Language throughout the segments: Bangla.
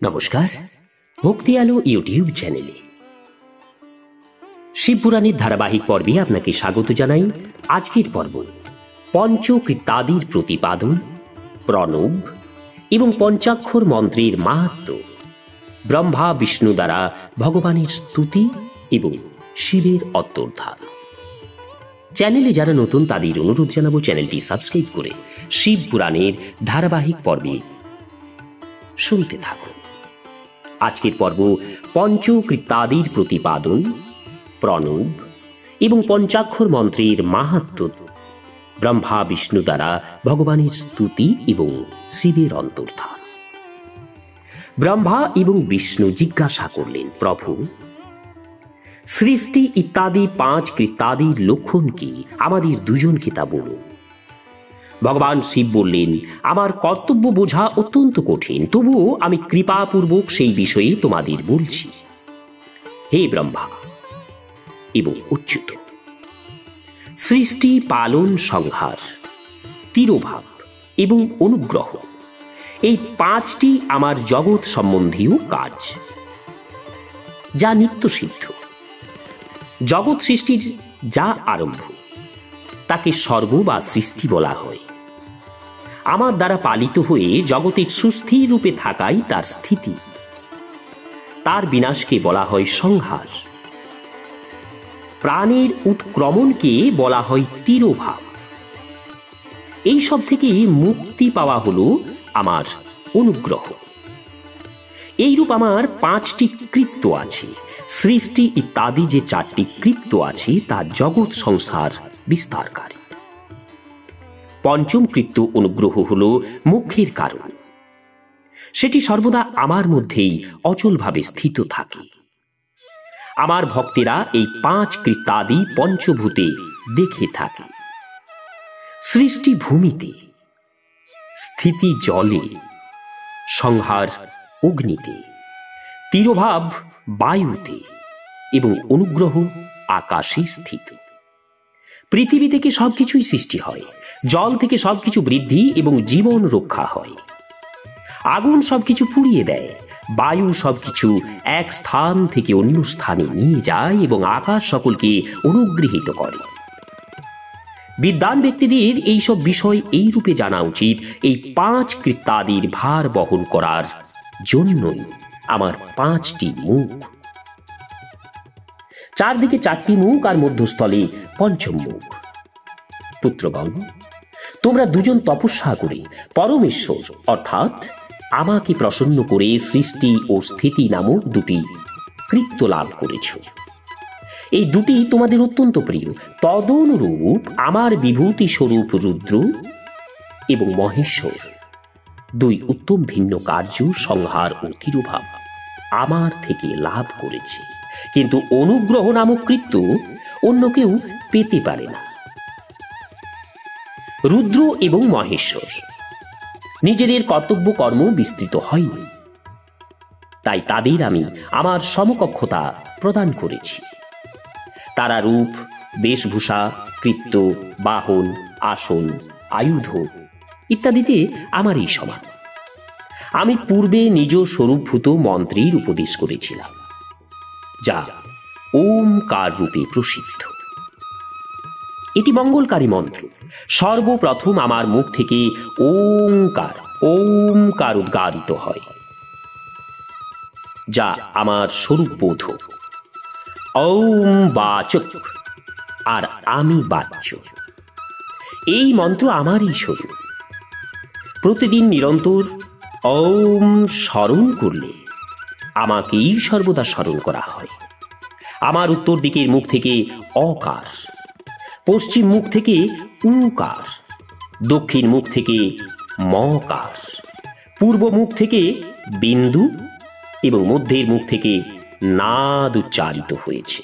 নমস্কার, ভক্তি আলো ইউটিউব চ্যানেলে শিবপুরাণের ধারাবাহিক পর্বে আপনাকে স্বাগত জানাই। আজকের পর্ব পঞ্চকৃত্যাদির প্রতিপাদন, প্রণব এবং পঞ্চাক্ষর মন্ত্রের মাহাত্ম্য, ব্রহ্মা বিষ্ণু দ্বারা ভগবানের স্তুতি এবং শিবের অন্তর্ধান। চ্যানেলে যারা নতুন তাদের অনুরোধ জানাবো চ্যানেলটি সাবস্ক্রাইব করে শিবপুরাণের ধারাবাহিক পর্বে শুনতে থাকুন। আজকের পর্ব পঞ্চকৃত্যাদির প্রতিপাদন, প্রণব এবং পঞ্চাক্ষর মন্ত্রের মাহাত্ম্য, ব্রহ্মা বিষ্ণু দ্বারা ভগবানের স্তুতি এবং শিবের অন্তর্ধান। ব্রহ্মা এবং বিষ্ণু জিজ্ঞাসা করলেন, প্রভু, সৃষ্টি ইত্যাদি 5 কৃত্যাদির লক্ষণ কি? আমাদের দুজনকে তা বলুন। ভগবান শিব বললেন, আমার কর্তব্য বোঝা অত্যন্ত কঠিন, তবুও আমি কৃপাপূর্বক সেই বিষয়ে তোমাদের বলছি। হে ব্রহ্মা এবং অচ্যুত, সৃষ্টি, পালন, সংহার, তিরোভাব এবং অনুগ্রহ, এই 5টি আমার জগৎ সম্বন্ধীয় কাজ, যা নিত্যসিদ্ধ। জগৎ সৃষ্টির যা আরম্ভ তাকে স্বর্গ বা সৃষ্টি বলা হয়। আমার দ্বারা পালিত হয়ে জগতের সুস্থির রূপে থাকাই তার স্থিতি। তার বিনাশকে বলা হয় সংহার। প্রাণের উৎক্রমণকে বলা হয় তিরোভাব। এই সব থেকে মুক্তি পাওয়া হলো আমার অনুগ্রহ। এইরূপ আমার 5টি কৃত্য আছে। সৃষ্টি ইত্যাদি যে 4টি কৃত্য আছে তা জগৎ সংসার বিস্তারকারী। পঞ্চম কৃত্য অনুগ্রহ হল মুক্তির কারণ। সেটি সর্বদা আমার মধ্যেই অচলভাবে স্থিত থাকে। আমার ভক্তেরা এই 5 কৃত্যাদি পঞ্চভূতে দেখে থাকে। সৃষ্টি ভূমিতে, স্থিতি জলে, সংহার অগ্নিতে, তিরোভাব বায়ুতে এবং অনুগ্রহ আকাশে স্থিত। পৃথিবী থেকে সবকিছুই সৃষ্টি হয়। জল থেকে সবকিছু বৃদ্ধি এবং জীবন রক্ষা হয়। আগুন সবকিছু পুড়িয়ে দেয়। বায়ু সবকিছু এক স্থান থেকে অন্য স্থানে নিয়ে যায় এবং আকাশ সকলকে অনুগৃহীত করে। বিদ্বান ব্যক্তিদের এইসব বিষয় এই রূপে জানা উচিত। এই 5 কৃত্যাদির ভার বহন করার জন্যই আমার 5টি মুখ। চারদিকে 4টি মুখ আর মধ্যস্থলে পঞ্চম মুখ। পুত্রগণ, তোমরা দুজন তপস্যা করে পরমেশ্বর অর্থাৎ আমাকে প্রসন্ন করে সৃষ্টি ও স্থিতি নামক 2টি কৃত্য লাভ করেছ। এই 2টি তোমাদের অত্যন্ত প্রিয়। তদনুরূপ আমার বিভূতি স্বরূপ রুদ্র এবং মহেশ্বর 2 উত্তম ভিন্ন কার্য, সংহার ও তিরোভাব আমার থেকে লাভ করেছে। কিন্তু অনুগ্রহ নামক কৃত্য অন্য কেউ পেতে পারে না। রুদ্র এবং মহেশ্বর নিজেদের কর্তব্য কর্ম বিস্তৃত হয়নি, তাই তাদের আমি আমার সমকক্ষতা প্রদান করেছি। তারা রূপ, বেশভূষা, কৃত্য, বাহন, আসন, আয়ুধ ইত্যাদিতে আমারই সমান। আমি পূর্বে নিজ স্বরূপভূত মন্ত্রের উপদেশ করেছিলাম, যা ওমকার রূপে প্রসিদ্ধ। এটি মঙ্গলকারী মন্ত্র। সর্বপ্রথম আমার মুখ থেকে ওমকার উদ্গারিত হয়, যা আমার স্বরূপবোধ। ওম বাচক আর আমি বাচ্য। এই মন্ত্র আমারই স্বরূপ। প্রতিদিন নিরন্তর ওম স্মরণ করলে আমাকেই সর্বদা স্মরণ করা হয়। আমার উত্তর দিকের মুখ থেকে অকার, পশ্চিম মুখ থেকে উকার, দক্ষিণ মুখ থেকে মকার, পূর্ব মুখ থেকে বিন্দু এবং মধ্যের মুখ থেকে নাদ উচ্চারিত হয়েছে।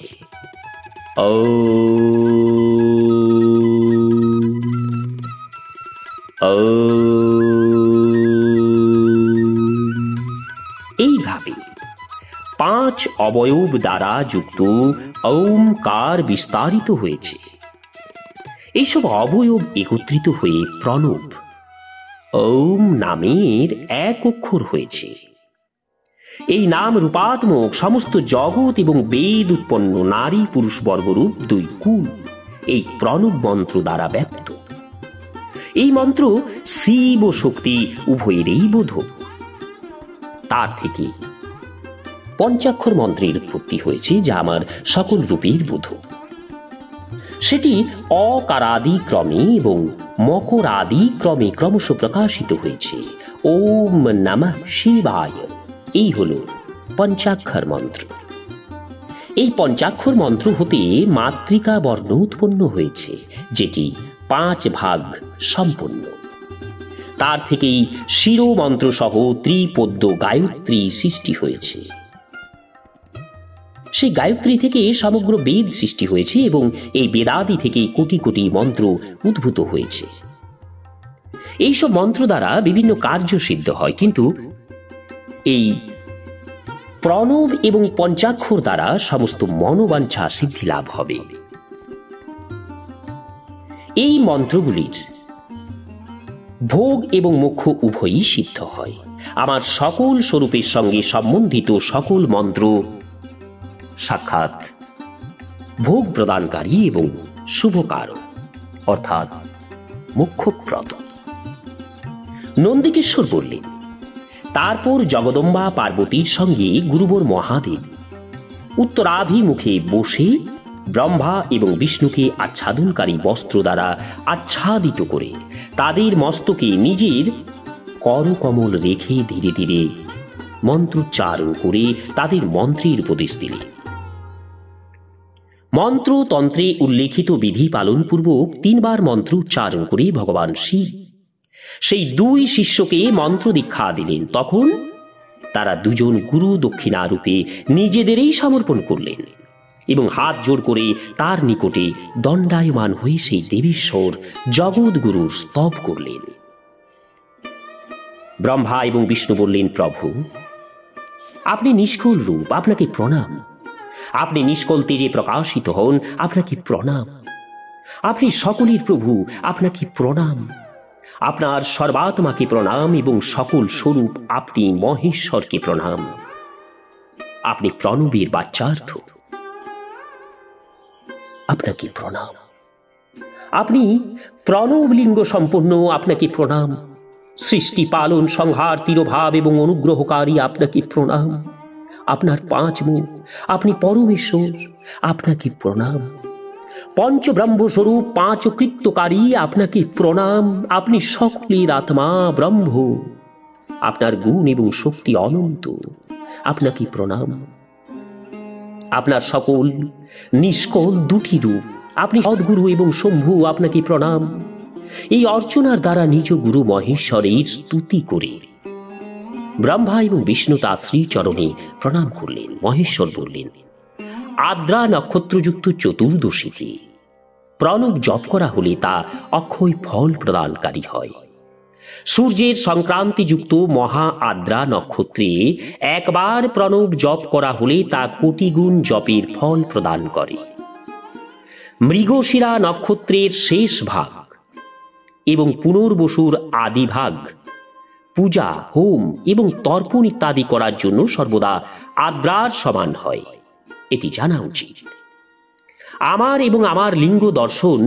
এইভাবে 5 অবয়ব দ্বারা যুক্ত ওমকার বিস্তারিত হয়েছে। এইসব অবয়ব একত্রিত হয়ে প্রণব ওম নামের এক অক্ষর হয়েছে। এই নাম রূপাত্মক সমস্ত জগৎ এবং বেদ উৎপন্ন নারী পুরুষ বর্গরূপ দুই কুল এই প্রণব মন্ত্র দ্বারা ব্যক্ত। এই মন্ত্র শিব ও শক্তি উভয়েরই বোধক। তার থেকে পঞ্চাক্ষর মন্ত্রের উৎপত্তি হয়েছে, যা আমার সকল রূপের বোধক। সেটি অকারাদি ক্রমে এবং মকরাদি ক্রমে ক্রমশ প্রকাশিত হয়েছে। ওম নমঃ শিবায়, এই হল পঞ্চাক্ষর মন্ত্র। এই পঞ্চাক্ষর মন্ত্র হতে মাতৃকা বর্ণ উৎপন্ন হয়েছে, যেটি 5 ভাগ সম্পন্ন। তার থেকেই শিরোমন্ত্র সহ ত্রিপদ্য গায়ত্রী সৃষ্টি হয়েছে। সেই গায়ত্রী থেকে সমগ্র বেদ সৃষ্টি হয়েছে এবং এই বেদাদি থেকে কোটি কোটি মন্ত্র উদ্ভূত হয়েছে। এইসব মন্ত্র দ্বারা বিভিন্ন কার্য সিদ্ধ হয়, কিন্তু এই প্রণব এবং পঞ্চাক্ষর দ্বারা সমস্ত মনোবাঞ্ছা সিদ্ধি লাভ হবে। এই মন্ত্রগুলির ভোগ এবং মোক্ষ উভয়ই সিদ্ধ হয়। আমার সকল স্বরূপের সঙ্গে সম্বন্ধিত সকল মন্ত্র সাক্ষাৎ ভোগ প্রদানকারী এবং শুভকারক, অর্থাৎ মোক্ষপ্রদ। নন্দিকেশ্বর বললেন, তারপর জগদম্বা পার্বতীর সঙ্গে গুরুবর মহাদেব উত্তরাভিমুখে বসে ব্রহ্মা এবং বিষ্ণুকে আচ্ছাদনকারী বস্ত্র দ্বারা আচ্ছাদিত করে তাদের মস্তকে নিজের করকমল রেখে ধীরে ধীরে মন্ত্রোচ্চারণ করে তাদের মন্ত্রের উপদেশ দিলেন। মন্ত্রতন্ত্রে উল্লেখিত বিধি পালনপূর্বক 3 বার মন্ত্র উচ্চারণ করে ভগবান শিব সেই 2 শিষ্যকে মন্ত্র দীক্ষা দিলেন। তখন তারা দুজন গুরু দক্ষিণারূপে নিজেদেরই সমর্পণ করলেন এবং হাত জোড় করে তার নিকটে দণ্ডায়মান হয়ে সেই দেবেশ্বর জগৎগুরুর স্তব করলেন। ব্রহ্মা এবং বিষ্ণু বললেন, প্রভু, আপনি নিষ্কল রূপ, আপনাকে প্রণাম। আপনি নিষ্কল তেজে প্রকাশিত হন, আপনাকে প্রণাম। আপনি সকলের প্রভু, আপনাকে প্রণাম। আপনার সর্বাত্মাকে প্রণাম এবং সকল স্বরূপ আপনি মহেশ্বরকে প্রণাম। আপনি প্রণবের বাচ্চার্থ, আপনাকে প্রণাম। আপনি প্রণবলিঙ্গ সম্পন্ন, আপনাকে প্রণাম। সৃষ্টি পালন সংহার তিরোভাব এবং অনুগ্রহকারী, আপনাকে প্রণাম। আপনার 5 মুখ, আপনি পরমেশ্বর, আপনাকে প্রণাম। পঞ্চব্রহ্ম স্বরূপ 5 কৃত্যকারী, আপনাকে প্রণাম। আপনি সকলের আত্মা ব্রহ্ম, আপনার গুণ এবং শক্তি অনন্ত, আপনাকে প্রণাম। আপনার সকল নিষ্কল 2টি রূপ, আপনি সদ্গুরু এবং শম্ভু, আপনাকে প্রণাম। এই অর্চনার দ্বারা নিজ গুরু মহেশ্বরের স্তুতি করে ব্রহ্মা এবং বিষ্ণু তার শ্রীচরণে প্রণাম করলেন। মহেশ্বর বললেন, আদ্রা নক্ষত্রযুক্ত চতুর্দশীতে প্রণব জপ করা হলে তা অক্ষয় ফল প্রদানকারী হয়। সূর্যের সংক্রান্তিযুক্ত মহা আদ্রা নক্ষত্রে একবার প্রণব জপ করা হলে তা কোটি গুণ জপের ফল প্রদান করে। মৃগশিরা নক্ষত্রের শেষ ভাগ এবং পুনর্বসুর আদি ভাগ পূজা, হোম এবং তর্পণ ইত্যাদি করার জন্য সর্বদা আদ্রার সমান হয়, এটি জানা উচিত। আমার এবং আমার লিঙ্গ দর্শন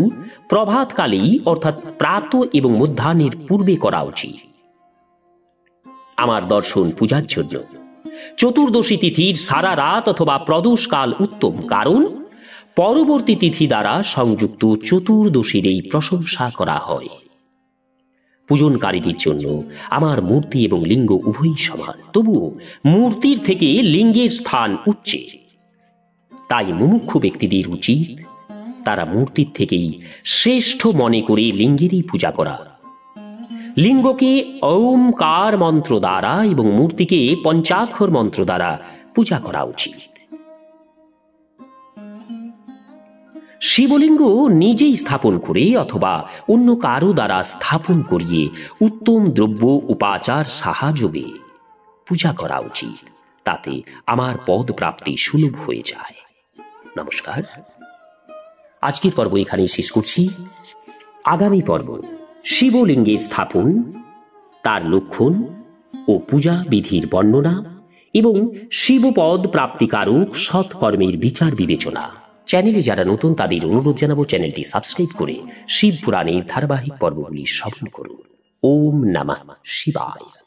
প্রভাতকালেই, অর্থাৎ প্রাত এবং মধ্যাহ্নের পূর্বে করা উচিত। আমার দর্শন পূজার জন্য চতুর্দশী তিথির সারা রাত অথবা প্রদোষকাল উত্তম, কারণ পরবর্তী তিথি দ্বারা সংযুক্ত চতুর্দশীর এই প্রশংসা করা হয়। পূজনকারীদের জন্য আমার মূর্তি এবং লিঙ্গ উভয়ই সমান, তবুও মূর্তির থেকে লিঙ্গের স্থান উচ্চে। তাই মুমুক্ষু ব্যক্তিদের উচিত তারা মূর্তির থেকেই শ্রেষ্ঠ মনে করে লিঙ্গেরই পূজা করা। লিঙ্গকে ওমকার মন্ত্র দ্বারা এবং মূর্তিকে পঞ্চাক্ষর মন্ত্র দ্বারা পূজা করা উচিত। শিবলিঙ্গ নিজেই স্থাপন করে অথবা অন্য কারো দ্বারা স্থাপন করিয়ে উত্তম দ্রব্য উপাচার সাহায্যে পূজা করা উচিত, তাতে আমার পদ প্রাপ্তি সুলভ হয়ে যায়। নমস্কার, আজকের পর্ব এখানেই শেষ করছি। আগামী পর্ব শিবলিঙ্গের স্থাপন, তার লক্ষণ ও পূজা বিধির বর্ণনা এবং শিবপদ প্রাপ্তিকারক সৎকর্মের বিচার বিবেচনা। চ্যানেলে যারা নতুন তাদের অনুরোধ জানাবো চ্যানেলটি সাবস্ক্রাইব করে শিব পুরাণের ধারাবাহিক পর্বগুলি শ্রবণ করুন। ওম নমঃ শিবায়।